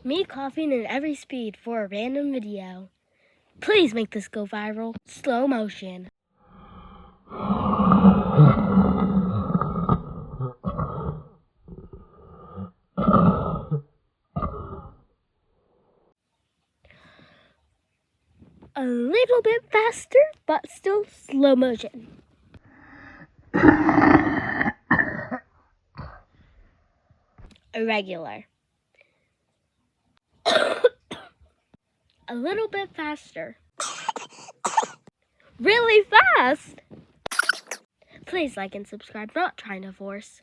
Me coughing in every speed for a random video. Please make this go viral. Slow motion. A little bit faster, but still slow motion. Irregular. A little bit faster. Really fast! Please like and subscribe, not trying to force.